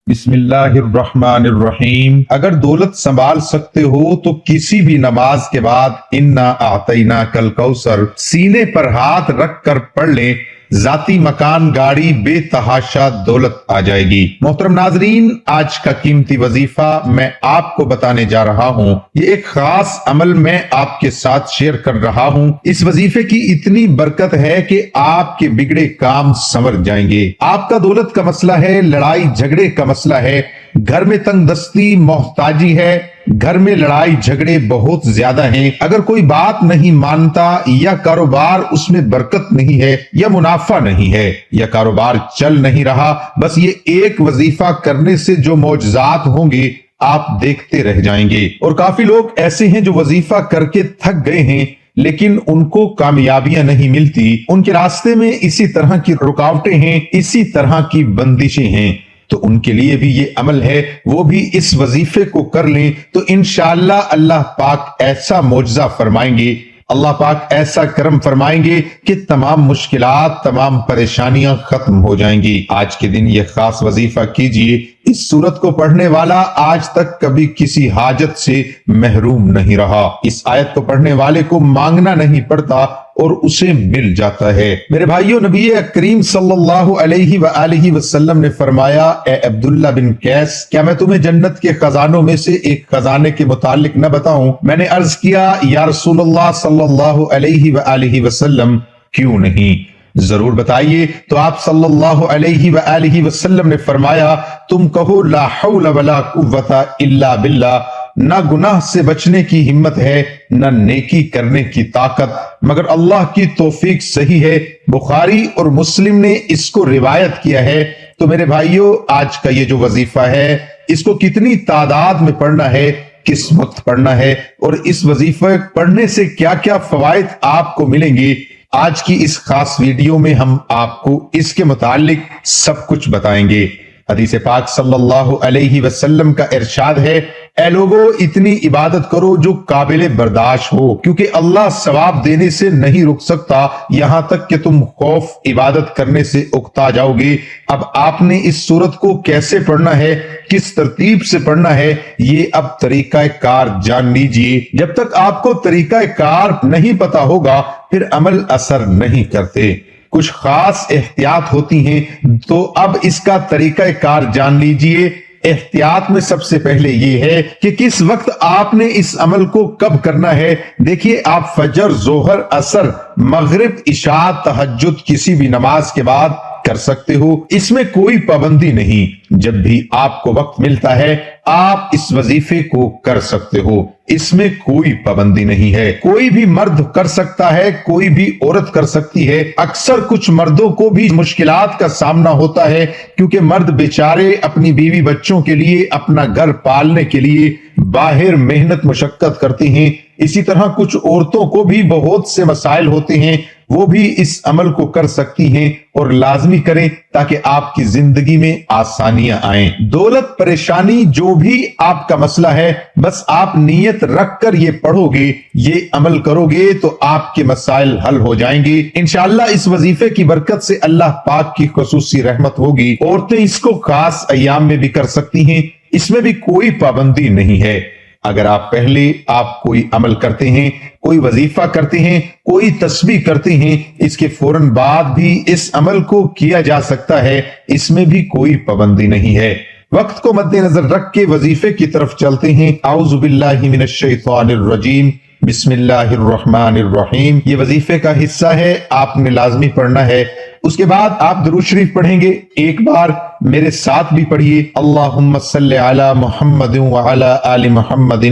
بسم اللہ الرحمن الرحیم۔ اگر دولت سنبھال سکتے ہو تو کسی بھی نماز کے بعد انا اعطیناک الکوثر سینے پر ہاتھ رکھ کر پڑھ لیں، ذاتی مکان، گاڑی، بے تحاشا دولت آ جائے گی۔ محترم ناظرین، آج کا قیمتی وظیفہ میں آپ کو بتانے جا رہا ہوں۔ یہ ایک خاص عمل میں آپ کے ساتھ شیئر کر رہا ہوں۔ اس وظیفے کی اتنی برکت ہے کہ آپ کے بگڑے کام سنور جائیں گے۔ آپ کا دولت کا مسئلہ ہے، لڑائی جھگڑے کا مسئلہ ہے، گھر میں تنگ دستی، محتاجی ہے، گھر میں لڑائی جھگڑے بہت زیادہ ہیں، اگر کوئی بات نہیں مانتا، یا کاروبار اس میں برکت نہیں ہے، یا منافع نہیں ہے، یا کاروبار چل نہیں رہا، بس یہ ایک وظیفہ کرنے سے جو معجزات ہوں گے آپ دیکھتے رہ جائیں گے۔ اور کافی لوگ ایسے ہیں جو وظیفہ کر کے تھک گئے ہیں لیکن ان کو کامیابیاں نہیں ملتی، ان کے راستے میں اسی طرح کی رکاوٹیں ہیں، اسی طرح کی بندشیں ہیں، تو ان کے لیے بھی یہ عمل ہے، وہ بھی اس وظیفے کو کر لیں تو انشاءاللہ اللہ پاک ایسا معجزہ فرمائیں گے، اللہ پاک ایسا کرم فرمائیں گے کہ تمام مشکلات، تمام پریشانیاں ختم ہو جائیں گی۔ آج کے دن یہ خاص وظیفہ کیجئے، اس سورت کو پڑھنے والا آج تک کبھی کسی حاجت سے محروم نہیں رہا۔ اس آیت کو پڑھنے والے کو مانگنا نہیں پڑتا اور اسے مل جاتا ہے۔ میرے بھائیوں، نبی کریم صلی اللہ علیہ وآلہ وسلم نے فرمایا، اے عبداللہ بن قیس، کیا میں تمہیں جنت کے خزانوں میں سے ایک خزانے کے متعلق نہ بتاؤں؟ میں نے عرض کیا، یا رسول اللہ صلی اللہ علیہ وآلہ وسلم، کیوں نہیں، ضرور بتائیے۔ تو آپ صلی اللہ علیہ وآلہ وسلم نے فرمایا، تم کہو لا حول ولا قوت الا باللہ، نہ گناہ سے بچنے کی ہمت ہے، نہ نیکی کرنے کی طاقت مگر اللہ کی توفیق صحیح ہے۔ بخاری اور مسلم نے اس کو روایت کیا ہے۔ تو میرے بھائیوں، آج کا یہ جو وظیفہ ہے، اس کو کتنی تعداد میں پڑھنا ہے، کس وقت پڑھنا ہے، اور اس وظیفہ پڑھنے سے کیا کیا فوائد آپ کو ملیں گے، آج کی اس خاص ویڈیو میں ہم آپ کو اس کے متعلق سب کچھ بتائیں گے۔ حدیث پاک صلی اللہ علیہ وسلم کا ارشاد ہے، اے لوگو، اتنی عبادت کرو جو قابل برداشت ہو، کیونکہ اللہ ثواب دینے سے نہیں رک سکتا یہاں تک کہ تم خوف عبادت کرنے سے اکتا جاؤ گے۔ اب آپ نے اس سورت کو کیسے پڑھنا ہے، کس ترتیب سے پڑھنا ہے، یہ اب طریقہ کار جان لیجئے۔ جب تک آپ کو طریقہ کار نہیں پتا ہوگا پھر عمل اثر نہیں کرتے، کچھ خاص احتیاط ہوتی ہیں، تو اب اس کا طریقہ کار جان لیجئے۔ احتیاط میں سب سے پہلے یہ ہے کہ کس وقت آپ نے اس عمل کو کب کرنا ہے۔ دیکھیے، آپ فجر، ظہر، عصر، مغرب، عشاء، تہجد کسی بھی نماز کے بعد کر سکتے ہو، اس میں کوئی پابندی نہیں۔ جب بھی آپ کو وقت ملتا ہے آپ اس وظیفے کو کر سکتے ہو، اس میں کوئی پابندی نہیں ہے۔ کوئی بھی مرد کر سکتا ہے، کوئی بھی عورت کر سکتی ہے۔ اکثر کچھ مردوں کو بھی مشکلات کا سامنا ہوتا ہے، کیونکہ مرد بیچارے اپنی بیوی بچوں کے لیے، اپنا گھر پالنے کے لیے باہر محنت مشقت کرتے ہیں۔ اسی طرح کچھ عورتوں کو بھی بہت سے مسائل ہوتے ہیں، وہ بھی اس عمل کو کر سکتی ہیں، اور لازمی کریں تاکہ آپ کی زندگی میں آسانیاں آئیں۔ دولت، پریشانی، جو بھی آپ کا مسئلہ ہے، بس آپ نیت رکھ کر یہ پڑھو گے، یہ عمل کرو گے تو آپ کے مسائل حل ہو جائیں گے انشاءاللہ۔ اس وظیفے کی برکت سے اللہ پاک کی خصوصی رحمت ہوگی۔ عورتیں اس کو خاص ایام میں بھی کر سکتی ہیں، اس میں بھی کوئی پابندی نہیں ہے۔ اگر پہلے آپ کوئی عمل کرتے ہیں، کوئی وظیفہ کرتے ہیں، کوئی تسبیح کرتے ہیں، اس کے فوراً بعد بھی اس عمل کو کیا جا سکتا ہے، اس میں بھی کوئی پابندی نہیں ہے۔ وقت کو مد نظر رکھ کے وظیفے کی طرف چلتے ہیں۔ اعوذ باللہ من الشیطان الرجیم، بسم اللہ الرحمن الرحیم۔ یہ وظیفے کا حصہ ہے، آپ نے لازمی پڑھنا ہے۔ اس کے بعد آپ درود شریف پڑھیں گے، ایک بار میرے ساتھ بھی پڑھیے، اللہم صلی علی محمد وعلی آل محمد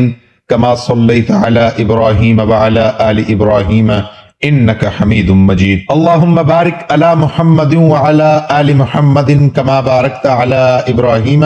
کما صلیت علی ابراہیم وعلی آل ابراہیم انک حمید مجید، اللہم بارک علی محمد وعلی آل محمد کما بارکت علی ابراہیم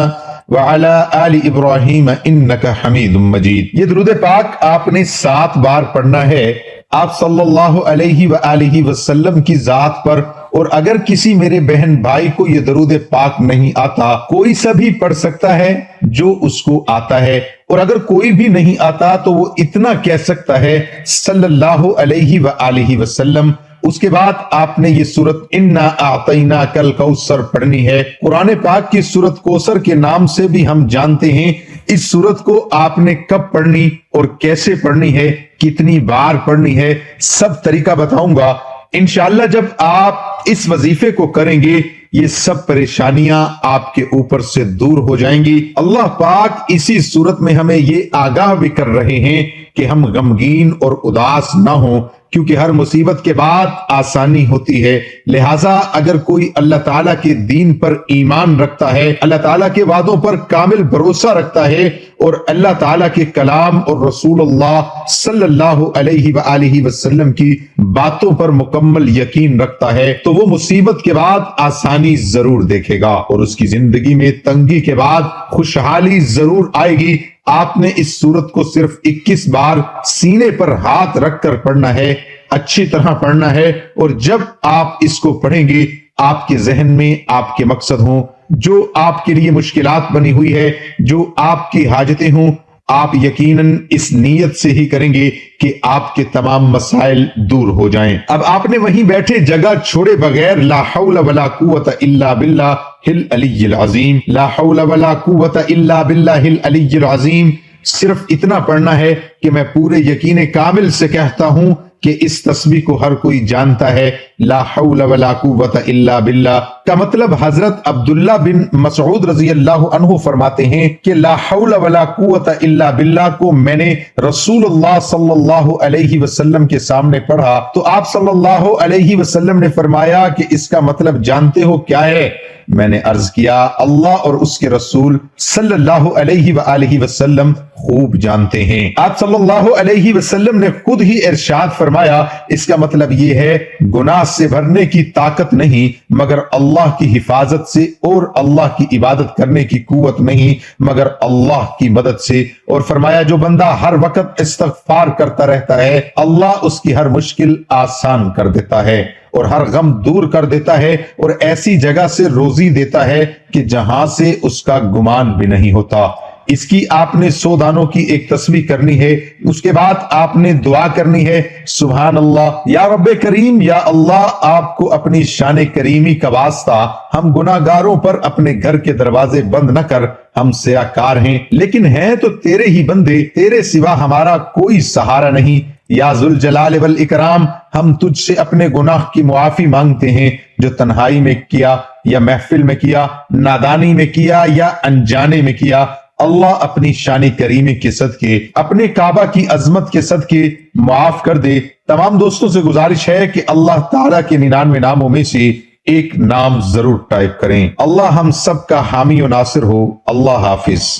وعلی آل ابراہیم انک حمید مجید۔ یہ درود پاک آپ نے 7 بار پڑھنا ہے، آپ صلی اللہ علیہ وآلہ وسلم کی ذات پر۔ اور اگر کسی میرے بہن بھائی کو یہ درود پاک نہیں آتا، کوئی سا بھی پڑھ سکتا ہے جو اس کو آتا ہے، اور اگر کوئی بھی نہیں آتا تو وہ اتنا کہہ سکتا ہے، صلی اللہ علیہ وآلہ وسلم اس کے بعد آپ نے یہ سورت انا اعطیناک الکوثر پڑھنی ہے۔ قرآن پاک کی سورت کوثر کے نام سے بھی ہم جانتے ہیں۔ اس سورت کو آپ نے کب پڑھنی اور کیسے پڑھنی ہے، کتنی بار پڑھنی ہے، سب طریقہ بتاؤں گا انشاءاللہ۔ جب آپ اس وظیفے کو کریں گے یہ سب پریشانیاں آپ کے اوپر سے دور ہو جائیں گی۔ اللہ پاک اسی صورت میں ہمیں یہ آگاہ بھی کر رہے ہیں کہ ہم غمگین اور اداس نہ ہوں، کیونکہ ہر مصیبت کے بعد آسانی ہوتی ہے۔ لہٰذا اگر کوئی اللہ تعالیٰ کے دین پر ایمان رکھتا ہے، اللہ تعالیٰ کے وعدوں پر کامل بھروسہ رکھتا ہے اور اللہ تعالیٰ کے کلام اور رسول اللہ صلی اللہ علیہ وآلہ وسلم کی باتوں پر مکمل یقین رکھتا ہے، تو وہ مصیبت کے بعد آسانی ضرور دیکھے گا اور اس کی زندگی میں تنگی کے بعد خوشحالی ضرور آئے گی۔ آپ نے اس سورت کو صرف 21 بار سینے پر ہاتھ رکھ کر پڑھنا ہے، اچھی طرح پڑھنا ہے، اور جب آپ اس کو پڑھیں گے آپ کے ذہن میں آپ کے مقصد ہوں، جو آپ کے لیے مشکلات بنی ہوئی ہے، جو آپ کی حاجتیں ہوں، آپ یقیناً اس نیت سے ہی کریں گے کہ آپ کے تمام مسائل دور ہو جائیں۔ اب آپ نے وہیں بیٹھے جگہ چھوڑے بغیر لا حول ولا قوت الا باللہ العلی العظیم، لا حول ولا قوت الا باللہ العلی العظیم، صرف اتنا پڑھنا ہے کہ میں پورے یقین کامل سے کہتا ہوں کہ اس تسبیح کو ہر کوئی جانتا ہے۔ لا حول ولا قوت الا باللہ کا مطلب حضرت عبداللہ بن مسعود رضی اللہ عنہ فرماتے ہیں کہ لا حول ولا قوت الا باللہ کو میں نے رسول اللہ صلی اللہ علیہ وسلم کے سامنے پڑھا تو آپ صلی اللہ علیہ وسلم نے فرمایا کہ اس کا مطلب جانتے ہو کیا ہے؟ میں نے عرض کیا اللہ اور اس کے رسول صلی اللہ علیہ وآلہ وسلم خوب جانتے ہیں۔ آپ صلی اللہ علیہ وسلم نے خود ہی ارشاد فرمایا اس کا مطلب یہ ہے گناہ سے بھرنے کی طاقت نہیں مگر اللہ کی حفاظت سے، اور اللہ کی عبادت کرنے کی قوت نہیں مگر اللہ کی مدد سے، اور فرمایا جو بندہ ہر وقت استغفار کرتا رہتا ہے اللہ اس کی ہر مشکل آسان کر دیتا ہے اور ہر غم دور کر دیتا ہے اور ایسی جگہ سے روزی دیتا ہے کہ جہاں سے اس کا گمان بھی نہیں ہوتا۔ اس کی آپ نے 100 دانوں کی ایک تسبیح کرنی ہے، اس کے بعد آپ نے دعا کرنی ہے سبحان اللہ یا رب کریم، یا اللہ آپ کو اپنی شان کریمی کا واسطہ ہم گناہ گاروں پر اپنے گھر کے دروازے بند نہ کر، ہم سیاکار ہیں لیکن ہیں تو تیرے ہی بندے، تیرے سوا ہمارا کوئی سہارا نہیں، یا ذوالجلال والاکرام ہم تجھ سے اپنے گناہ کی معافی مانگتے ہیں جو تنہائی میں کیا یا محفل میں کیا، نادانی میں کیا یا انجانے میں کیا۔ اللہ اپنی شان کریمی کے صدقے، اپنے کعبہ کی عظمت کے صدقے معاف کر دے۔ تمام دوستوں سے گزارش ہے کہ اللہ تعالیٰ کے 99 ناموں میں سے ایک نام ضرور ٹائپ کریں۔ اللہ ہم سب کا حامی و ناصر ہو۔ اللہ حافظ۔